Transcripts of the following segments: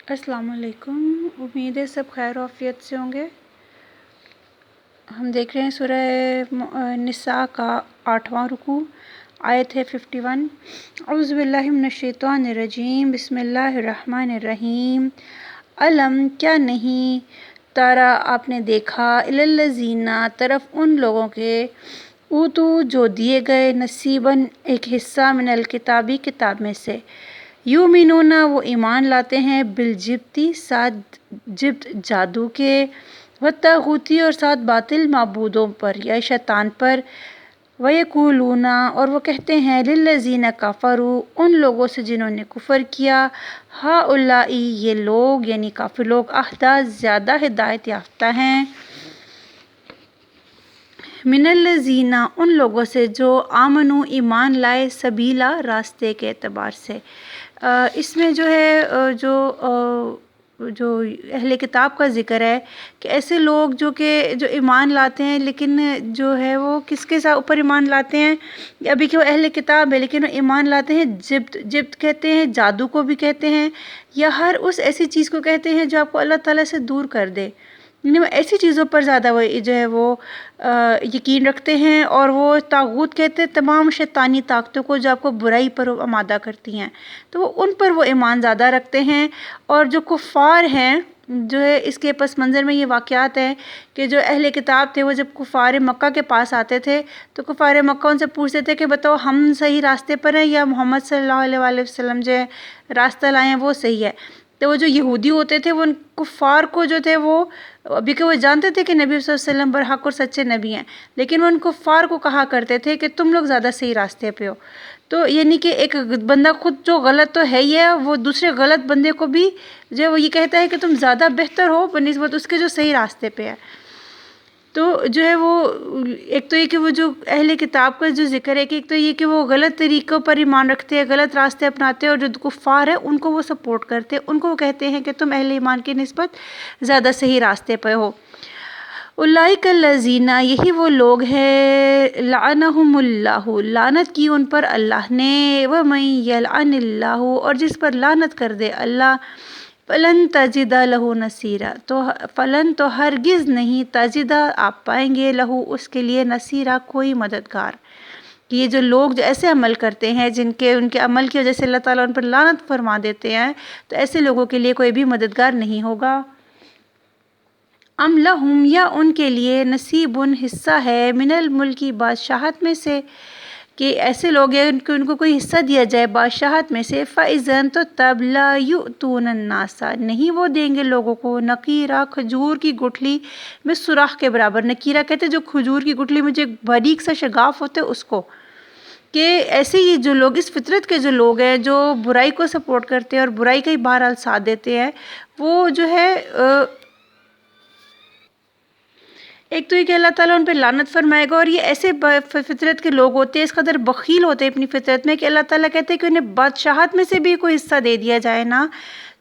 السلام علیکم، امید ہے سب خیر و عافیت سے ہوں گے۔ ہم دیکھ رہے ہیں سورہ نساء کا 8واں رکوع، آیت ہے 51۔ اعوذ باللہ من الشیطان الرجیم، بسم اللہ الرحمن الرحیم۔ علم کیا نہیں، تارا آپ نے دیکھا، الی الذین طرف ان لوگوں کے، اوتو جو دیے گئے، نصیباً ایک حصہ، من الکتابی کتاب میں سے، یؤمنون وہ ایمان لاتے ہیں، بالجبتی ساتھ جبت جادو کے، والطاغوتی اور ساتھ باطل معبودوں پر یا شیطان پر، ویقولون اور وہ کہتے ہیں، للذین کفروا ان لوگوں سے جنہوں نے کفر کیا، ہؤلاء یہ لوگ یعنی کافر لوگ، اہدی زیادہ ہدایت یافتہ ہیں، من الذین ان لوگوں سے جو آمنوا ایمان لائے، سبیلا راستے کے اعتبار سے۔ اس میں جو ہے جو اہل کتاب کا ذکر ہے کہ ایسے لوگ جو ایمان لاتے ہیں، لیکن جو ہے وہ کس کے ساتھ اوپر ایمان لاتے ہیں، ابھی کہ وہ اہل کتاب ہے لیکن وہ ایمان لاتے ہیں جبت کہتے ہیں، جادو کو بھی کہتے ہیں، یا ہر اس ایسی چیز کو کہتے ہیں جو آپ کو اللہ تعالیٰ سے دور کر دے، یعنی وہ ایسی چیزوں پر زیادہ وہ جو ہے وہ یقین رکھتے ہیں، اور وہ طاغوت کہتے ہیں تمام شیطانی طاقتوں کو جو آپ کو برائی پر آمادہ کرتی ہیں، تو وہ ان پر وہ ایمان زیادہ رکھتے ہیں۔ اور جو کفار ہیں، جو ہے اس کے پس منظر میں یہ واقعات ہیں کہ جو اہل کتاب تھے وہ جب کفار مکہ کے پاس آتے تھے تو کفار مکہ ان سے پوچھتے تھے کہ بتاؤ ہم صحیح راستے پر ہیں یا محمد صلی اللہ علیہ وآلہ وسلم جو ہے راستہ لائے ہیں وہ صحیح ہے۔ تو وہ جو یہودی ہوتے تھے وہ ان کفار کو جو تھے وہ ابھی کہ وہ جانتے تھے کہ نبی صلی اللہ علیہ وسلم برحق اور سچے نبی ہیں، لیکن وہ ان کفار کو کہا کرتے تھے کہ تم لوگ زیادہ صحیح راستے پہ ہو۔ تو یعنی کہ ایک بندہ خود جو غلط تو ہے ہی ہے، وہ دوسرے غلط بندے کو بھی جو ہے وہ یہ کہتا ہے کہ تم زیادہ بہتر ہو بنسبت اس کے جو صحیح راستے پہ ہے۔ تو جو ہے وہ ایک تو یہ کہ وہ جو اہل کتاب کا جو ذکر ہے کہ ایک تو یہ کہ وہ غلط طریقوں پر ایمان رکھتے ہیں، غلط راستے اپناتے ہیں، اور جو کفار ہیں ان کو وہ سپورٹ کرتے ہیں، ان کو وہ کہتے ہیں کہ تم اہل ایمان کی نسبت زیادہ صحیح راستے پہ ہو۔ اولئک الذین یہی وہ لوگ ہیں، لعنہم اللہ لعنت کی ان پر اللہ نے، ومن یلعن اللہ اور جس پر لعنت کر دے اللہ، فلن تجد لہ نصیرا تو فلن تو ہرگز نہیں تجد آپ پائیں گے لہو اس کے لیے نصیرا کوئی مددگار۔ کہ یہ جو لوگ جو ایسے عمل کرتے ہیں ان کے عمل کی وجہ سے اللہ تعالیٰ ان پر لعنت فرما دیتے ہیں، تو ایسے لوگوں کے لیے کوئی بھی مددگار نہیں ہوگا۔ ام لہم یا ان کے لیے نصیب حصہ ہے، من الملکی بادشاہت میں سے، کہ ایسے لوگ ہیں کہ ان کو کوئی حصہ دیا جائے بادشاہت میں سے، فَإِذًا تو تب لا یؤتون الناس نہیں وہ دیں گے لوگوں کو، نقیرہ کھجور کی گٹھلی میں سوراخ کے برابر، نقیرہ کہتے ہیں جو کھجور کی گٹھلی میں جو باریک سا شگاف ہوتے ہیں اس کو، کہ ایسے ہی جو لوگ اس فطرت کے جو لوگ ہیں جو برائی کو سپورٹ کرتے ہیں اور برائی کا ہی بہرحال ساتھ دیتے ہیں، وہ جو ہے ایک تو یہ کہ اللہ تعالیٰ ان پہ لعنت فرمائے گا، اور یہ ایسے فطرت کے لوگ ہوتے ہیں، اس قدر بخیل ہوتے ہیں اپنی فطرت میں کہ اللہ تعالیٰ کہتے ہیں کہ انہیں بادشاہت میں سے بھی کوئی حصہ دے دیا جائے نا،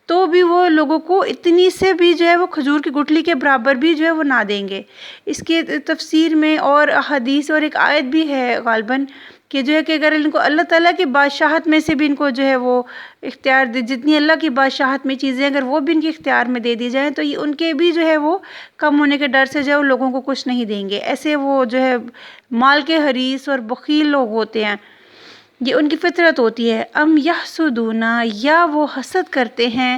تو بھی وہ لوگوں کو اتنی سے بھی جو ہے وہ کھجور کی گٹھلی کے برابر بھی جو ہے وہ نہ دیں گے۔ اس کے تفسیر میں اور حدیث اور ایک آیت بھی ہے غالباً کہ جو ہے کہ اگر ان کو اللہ تعالیٰ کی بادشاہت میں سے بھی ان کو جو ہے وہ اختیار دے، جتنی اللہ کی بادشاہت میں چیزیں اگر وہ بھی ان کے اختیار میں دے دی جائیں تو یہ ان کے بھی جو ہے وہ کم ہونے کے ڈر سے جو ہے وہ لوگوں کو کچھ نہیں دیں گے۔ ایسے وہ جو ہے مال کے حریص اور بخیل لوگ ہوتے ہیں، یہ ان کی فطرت ہوتی ہے۔ ام یحسدون یا وہ حسد کرتے ہیں،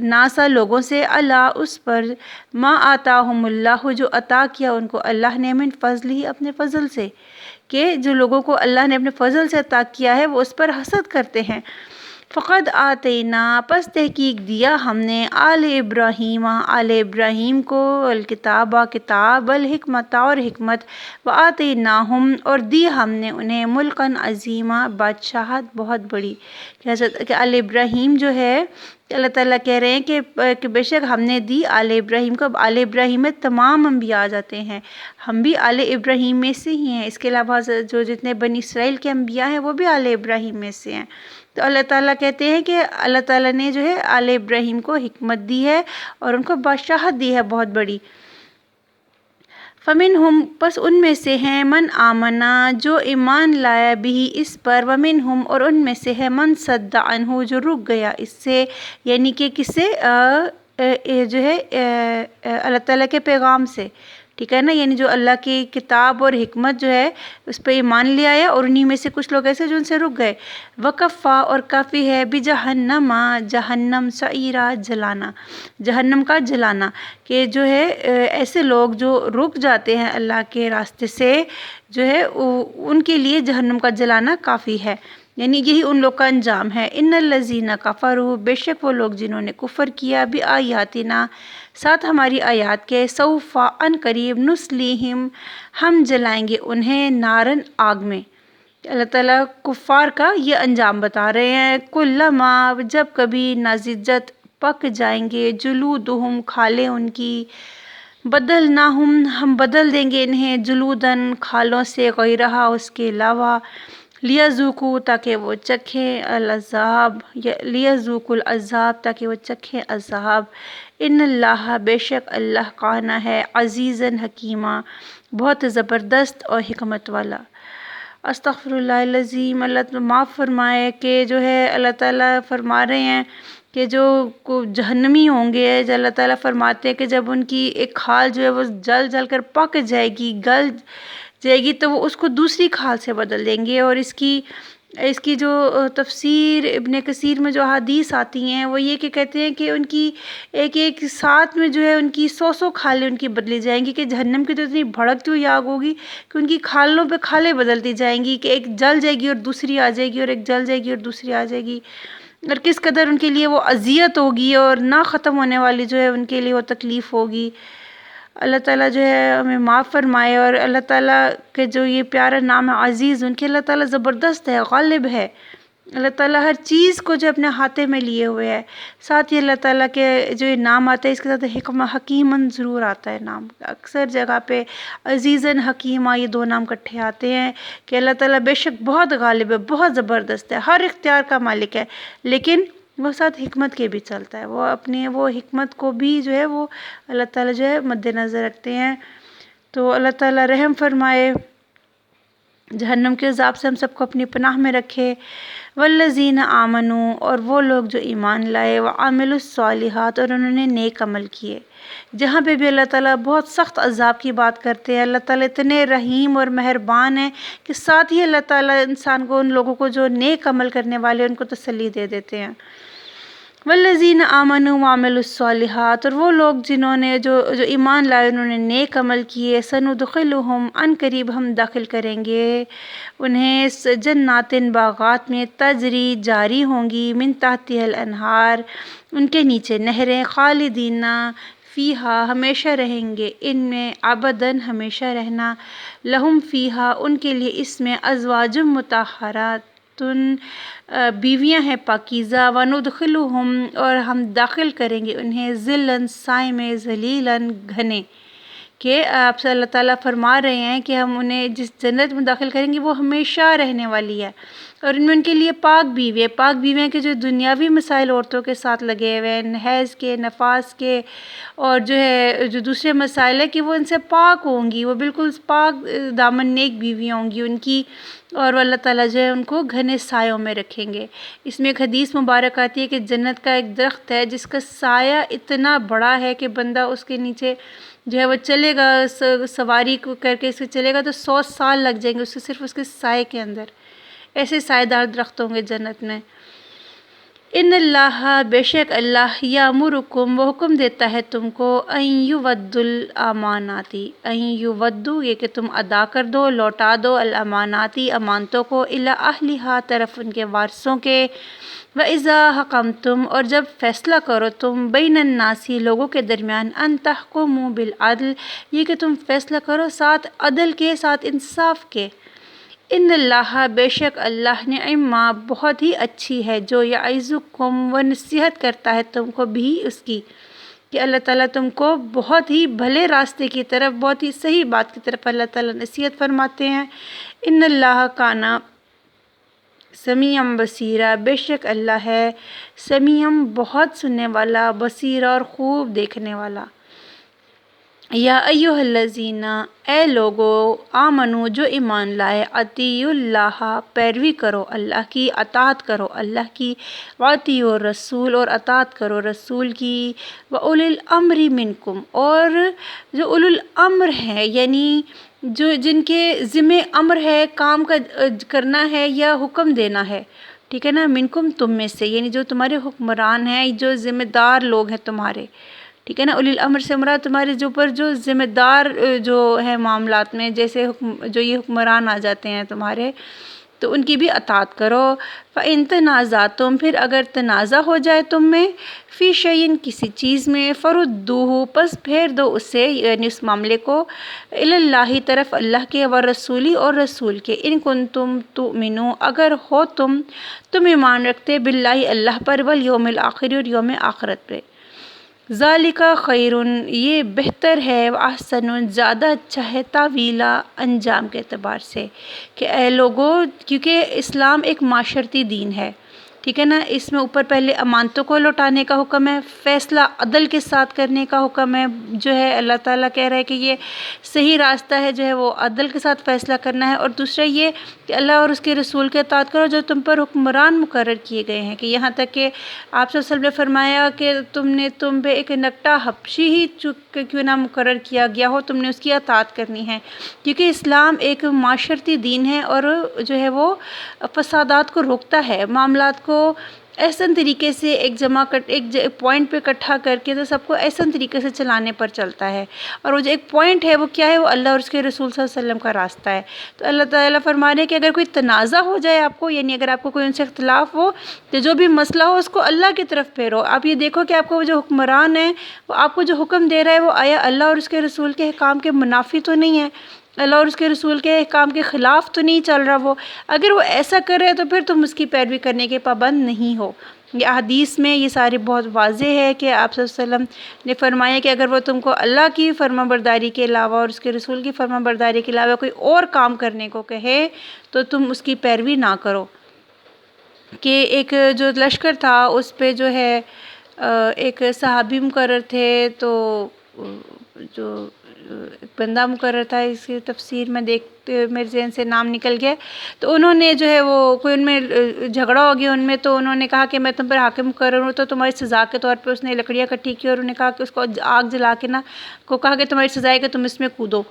ناسا لوگوں سے، اللہ اس پر، ما آتاہم اللہ جو عطا کیا ان کو اللہ نے، من فضل ہی اپنے فضل سے، کہ جو لوگوں کو اللہ نے اپنے فضل سے عطا کیا ہے وہ اس پر حسد کرتے ہیں۔ فقد آتینا پس تحقیق دیا ہم نے، آل ابراہیم کو، الکتاب کتاب، الحکمت اور حکمت، وآتیناہم اور دی ہم نے انہیں، ملکاً عظیما بادشاہت بہت بڑی، کہ آل ابراہیم جو ہے اللہ تعالیٰ کہہ رہے ہیں کہ بے شک ہم نے دی آل ابراہیم کو۔ اب آل ابراہیم میں تمام انبیاء آ جاتے ہیں، ہم بھی آل ابراہیم میں سے ہی ہیں، اس کے علاوہ جو جتنے بنی اسرائیل کے انبیاء ہیں وہ بھی آل ابراہیم میں سے ہیں۔ تو اللہ تعالیٰ کہتے ہیں کہ اللہ تعالیٰ نے جو ہے آل ابراہیم کو حکمت دی ہے اور ان کو بادشاہت دی ہے بہت بڑی۔ فمنہم پس ان میں سے ہیں من آمنا جو ایمان لایا بھی اس پر، ومنہم اور ان میں سے ہے من صد عنہ جو رک گیا اس سے، یعنی کہ کس سے جو ہے اللہ تعالیٰ کے پیغام سے، ٹھیک ہے نا، یعنی جو اللہ کی کتاب اور حکمت جو ہے اس پہ ایمان لے آیا، اور انہی میں سے کچھ لوگ ایسے جو ان سے رک گئے۔ وکفا اور کافی ہے بجہنم جہنم سعیرا جلانا، جہنم کا جلانا، کہ جو ہے ایسے لوگ جو رک جاتے ہیں اللہ کے راستے سے، جو ہے ان کے لیے جہنم کا جلانا کافی ہے، یعنی یہی ان لوگ کا انجام ہے۔ ان الذین کفروا بے شک وہ لوگ جنہوں نے کفر کیا بآیاتنا ساتھ ہماری آیات کے، سوف ان قریب نصلیہم ہم جلائیں گے انہیں، نارن آگ میں۔ اللہ تعالیٰ کفار کا یہ انجام بتا رہے ہیں، کلما جب کبھی نضجت پک جائیں گے، جلودہم کھالیں ان کی، بدلناہم ہم بدل دیں گے انہیں، جلودن کھالوں سے، غیرہا اس کے علاوہ، لیذوقوا تاکہ وہ چکھیں، العذاب لیذوقوا العذاب تاکہ وہ چکھیں عذاب۔ ان اللہ بے شک اللہ کانا ہے عزیزاً حکیمہ بہت زبردست اور حکمت والا۔ استغفر اللہ العظیم، اللہ معاف فرمائے کہ جو ہے اللہ تعالیٰ فرما رہے ہیں کہ جو جہنمی ہوں گے، جو اللہ تعالیٰ فرماتے ہیں کہ جب ان کی ایک کھال جو ہے وہ جل جل کر پک جائے گی، گل جائے گی، تو وہ اس کو دوسری کھال سے بدل دیں گے۔ اور اس کی جو تفسیر ابن کثیر میں جو حدیث آتی ہیں وہ یہ کہ کہتے ہیں کہ ان کی ایک ساتھ میں جو ہے ان کی 100 کھالیں ان کی بدلی جائیں گی، کہ جہنم کی تو اتنی بھڑکتی ہوئی آگ ہوگی کہ ان کی کھالوں پہ کھالیں بدلتی جائیں گی، کہ ایک جل جائے گی اور دوسری آ جائے گی، اور ایک جل جائے گی اور دوسری آ جائے گی، اور کس قدر ان کے لیے وہ اذیت ہوگی اور نہ ختم ہونے والی جو ہے ان کے لیے وہ تکلیف ہوگی۔ اللہ تعالیٰ جو ہے ہمیں معاف فرمائے، اور اللہ تعالیٰ کے جو یہ پیارا نام ہے عزیز، ان کے اللہ تعالیٰ زبردست ہے، غالب ہے، اللہ تعالیٰ ہر چیز کو جو اپنے ہاتھے میں لیے ہوئے ہے۔ ساتھ ہی اللہ تعالیٰ کے جو یہ نام آتا ہے اس کے ساتھ حکیمن ضرور آتا ہے نام، اکثر جگہ پہ عزیزاً حکیمہ یہ دو نام کٹھے آتے ہیں، کہ اللہ تعالیٰ بے شک بہت غالب ہے، بہت زبردست ہے، ہر اختیار کا مالک ہے، لیکن وہ ساتھ حکمت کے بھی چلتا ہے، وہ اپنے وہ حکمت کو بھی جو ہے وہ اللہ تعالیٰ جو ہے مد نظر رکھتے ہیں۔ تو اللہ تعالیٰ رحم فرمائے، جہنم کے عذاب سے ہم سب کو اپنی پناہ میں رکھے۔ والذین آمنوا اور وہ لوگ جو ایمان لائے، وعملوا الصالحات اور انہوں نے نیک عمل کیے۔ جہاں پہ بھی اللہ تعالیٰ بہت سخت عذاب کی بات کرتے ہیں، اللہ تعالیٰ اتنے رحیم اور مہربان ہیں کہ ساتھ ہی اللہ تعالیٰ انسان کو، ان لوگوں کو جو نیک عمل کرنے والے ان کو تسلی دے دیتے ہیں۔ والذین آمنوا وعملوا الصالحات اور وہ لوگ جنہوں نے جو ایمان لائے انہوں نے نیک عمل کیے، سندخلہم ان قریب ہم داخل کریں گے انہیں، جنات باغات میں، تجری جاری ہوں گی، من تحتها الانہار ان کے نیچے نہریں، خالدین فیہا ہمیشہ رہیں گے ان میں، ابداً ہمیشہ رہنا، لہم فیہا ان کے لیے اس میں، ازواج مطہرات بیویاں ہیں پاکیزہ، وندخلہم اور ہم داخل کریں گے انہیں، ظلاً سائے میں، ظلیلاً گھنے، کہ آپ سے اللہ تعالیٰ فرما رہے ہیں کہ ہم انہیں جس جنت میں داخل کریں گے وہ ہمیشہ رہنے والی ہے، اور ان میں ان کے لیے پاک بیوی ہے، پاک بیویاں کے جو دنیاوی مسائل عورتوں کے ساتھ لگے ہوئے ہیں، حیض کے، نفاس کے، اور جو ہے جو دوسرے مسائل ہے کہ وہ ان سے پاک ہوں گی، وہ بالکل پاک دامن نیک بیویاں ہوں گی ان کی، اور اللہ تعالیٰ جو ہے ان کو گھنے سایوں میں رکھیں گے۔ اس میں ایک حدیث مبارک آتی ہے کہ جنت کا ایک درخت ہے جس کا سایہ اتنا بڑا ہے کہ بندہ اس کے نیچے جو ہے وہ چلے گا، سواری کر کے اس سے چلے گا تو 100 سال لگ جائیں گے، اس سے صرف اس کے سائے کے اندر، ایسے سائے دار درخت ہوں گے جنت میں۔ ان اللہ بے شک اللہ یامرکم وہ حکم دیتا ہے تم کو، ان یودوا الاماناتی ان یودوا یہ کہ تم ادا کر دو، لوٹا دو، الاماناتی امانتوں کو، الی اہلہا طرف ان کے وارثوں کے، وَإِذَا حَكَمْتُمْ اور جب فیصلہ کرو تم، بین الناس لوگوں کے درمیان، ان تحکموا بالعدل یہ کہ تم فیصلہ کرو ساتھ عدل کے، ساتھ انصاف کے، ان اللہ بے شک اللہ نعما بہت ہی اچھی ہے، جو یعظکم وہ نصیحت کرتا ہے تم کو بھی اس کی، کہ اللہ تعالیٰ تم کو بہت ہی بھلے راستے کی طرف، بہت ہی صحیح بات کی طرف اللہ تعالیٰ نصیحت فرماتے ہیں۔ ان اللہ کانا سمیعاً بصیرا بے شک اللہ ہے سمیعاً بہت سننے والا، بصیرا اور خوب دیکھنے والا۔ یا ایھا الذین، اے لوگو، آمنو، جو ایمان لائے، اطیعوا اللہ، پیروی کرو اللہ کی، اطاعت کرو اللہ کی، واطیعوا الرسول، اور اطاعت کرو رسول کی، واولی الامر منکم، اور جو اولو الامر ہیں یعنی جو جن کے ذمہ امر ہے، کام کا کرنا ہے یا حکم دینا ہے، ٹھیک ہے نا، منکم تم میں سے، یعنی جو تمہارے حکمران ہیں، جو ذمہ دار لوگ ہیں تمہارے، ٹھیک ہے نا، اولی الامر سے مراد تمہارے جو پر جو ذمہ دار جو ہے معاملات میں، جیسے جو یہ حکمران آ جاتے ہیں تمہارے، تو ان کی بھی اطاعت کرو۔ فَإِن تَنَازَعْتُمْ، پھر اگر تنازع ہو جائے تم میں، فی شیئن، کسی چیز میں، فَرُدُّوهُ، پس پھیر دو اسے، یعنی اس معاملے کو، الی اللہ، طرف اللہ کے، ورسولی، اور رسول کے، ان کنتم تؤمنون، اگر ہو تم ایمان رکھتے، باللہ، اللہ پر، والیوم الآخر، اور یوم آخرت پہ، ذالک خیر، یہ بہتر ہے، احسن، زیادہ اچھا ہے، تاویلا، انجام کے اعتبار سے، کہ اے لوگو، کیونکہ اسلام ایک معاشرتی دین ہے، ٹھیک ہے نا، اس میں اوپر پہلے امانتوں کو لوٹانے کا حکم ہے، فیصلہ عدل کے ساتھ کرنے کا حکم ہے، جو ہے اللہ تعالیٰ کہہ رہا ہے کہ یہ صحیح راستہ ہے، جو ہے وہ عدل کے ساتھ فیصلہ کرنا ہے، اور دوسرا یہ کہ اللہ اور اس کے رسول کے اطاعت کرو جو تم پر حکمران مقرر کیے گئے ہیں، کہ یہاں تک کہ آپ صلی اللہ علیہ وسلم نے فرمایا کہ تم پہ ایک نکٹا حبشی ہی کیوں نہ مقرر کیا گیا ہو، تم نے اس کی اطاعت کرنی ہے، کیونکہ اسلام ایک معاشرتی دین ہے، اور جو ہے وہ فسادات کو روکتا ہے، معاملات کو احسن طریقے سے ایک پوائنٹ پہ اکٹھا کر کے تو سب کو احسن طریقے سے چلانے پر چلتا ہے، اور وہ جو ایک پوائنٹ ہے وہ کیا ہے، وہ اللہ اور اس کے رسول صلی اللہ علیہ وسلم کا راستہ ہے۔ تو اللہ تعالیٰ فرما رہے ہیں کہ اگر کوئی تنازع ہو جائے آپ کو، یعنی اگر آپ کو کوئی ان سے اختلاف ہو، تو جو بھی مسئلہ ہو اس کو اللہ کی طرف پھیرو۔ آپ یہ دیکھو کہ آپ کو جو حکمران ہے وہ آپ کو جو حکم دے رہا ہے، وہ آیا اللہ اور اس کے رسول کے احکام کے منافی تو نہیں ہے، اللہ اور اس کے رسول کے احکام کے خلاف تو نہیں چل رہا وہ، اگر وہ ایسا کرے تو پھر تم اس کی پیروی کرنے کے پابند نہیں ہو۔ یہ حدیث میں یہ سارے بہت واضح ہے کہ آپ صلی اللہ علیہ وسلم نے فرمایا کہ اگر وہ تم کو اللہ کی فرما برداری کے علاوہ اور اس کے رسول کی فرما برداری کے علاوہ کوئی اور کام کرنے کو کہے تو تم اس کی پیروی نہ کرو۔ کہ ایک جو لشکر تھا اس پہ جو ہے ایک صحابی مقرر تھے، تو جو ایک بندہ مقرر تھا، اس کی تفسیر میں دیکھتے میرے ذہن سے نام نکل گیا، تو انہوں نے جو ہے وہ کوئی ان میں جھگڑا ہو گیا ان میں، تو انہوں نے کہا کہ میں تم پر حاکم مقرر ہوں، تو تمہاری سزا کے طور پہ اس نے لکڑیاں اکٹھی کی، اور انہوں نے کہا کہ اس کو آگ جلا کے کہا کہ تمہاری سزا ہے کہ تم اس میں کودو۔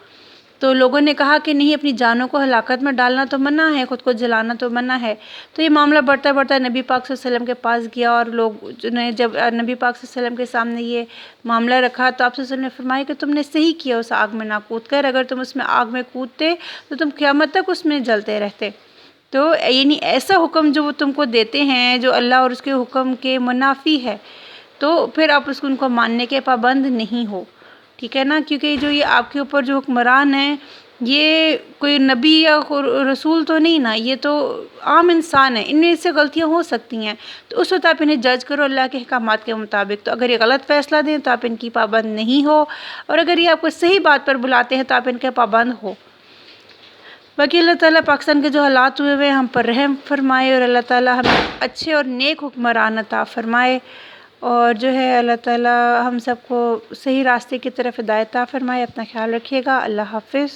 تو لوگوں نے کہا کہ نہیں، اپنی جانوں کو ہلاکت میں ڈالنا تو منع ہے، خود کو جلانا تو منع ہے۔ تو یہ معاملہ بڑھتا بڑھتا نبی پاک صلی اللہ علیہ وسلم کے پاس گیا، اور لوگ نے جب نبی پاک صلی اللہ علیہ وسلم کے سامنے یہ معاملہ رکھا تو آپ صلی اللہ علیہ وسلم نے فرمایا کہ تم نے صحیح کیا اس آگ میں نہ کود کر، اگر تم اس میں آگ میں کودتے تو تم قیامت تک اس میں جلتے رہتے۔ تو یعنی ایسا حکم جو وہ تم کو دیتے ہیں جو اللہ اور اس کے حکم کے منافی ہے، تو پھر آپ ان کو ماننے کے پابند نہیں ہو، ٹھیک ہے نا، کیونکہ جو یہ آپ کے اوپر جو حکمران ہیں یہ کوئی نبی یا رسول تو نہیں نا، یہ تو عام انسان ہے، ان میں سے غلطیاں ہو سکتی ہیں، تو اس وقت آپ انہیں جج کرو اللہ کے احکامات کے مطابق۔ تو اگر یہ غلط فیصلہ دیں تو آپ ان کی پابند نہیں ہو، اور اگر یہ آپ کو صحیح بات پر بلاتے ہیں تو آپ ان کے پابند ہو۔ باقی اللہ تعالیٰ پاکستان کے جو حالات ہوئے ہم پر رحم فرمائے، اور اللہ تعالیٰ ہمیں اچھے اور نیک حکمران عطا فرمائے، اور جو ہے اللہ تعالیٰ ہم سب کو صحیح راستے کی طرف ہدایت عطا فرمائے۔ اپنا خیال رکھیے گا، اللہ حافظ۔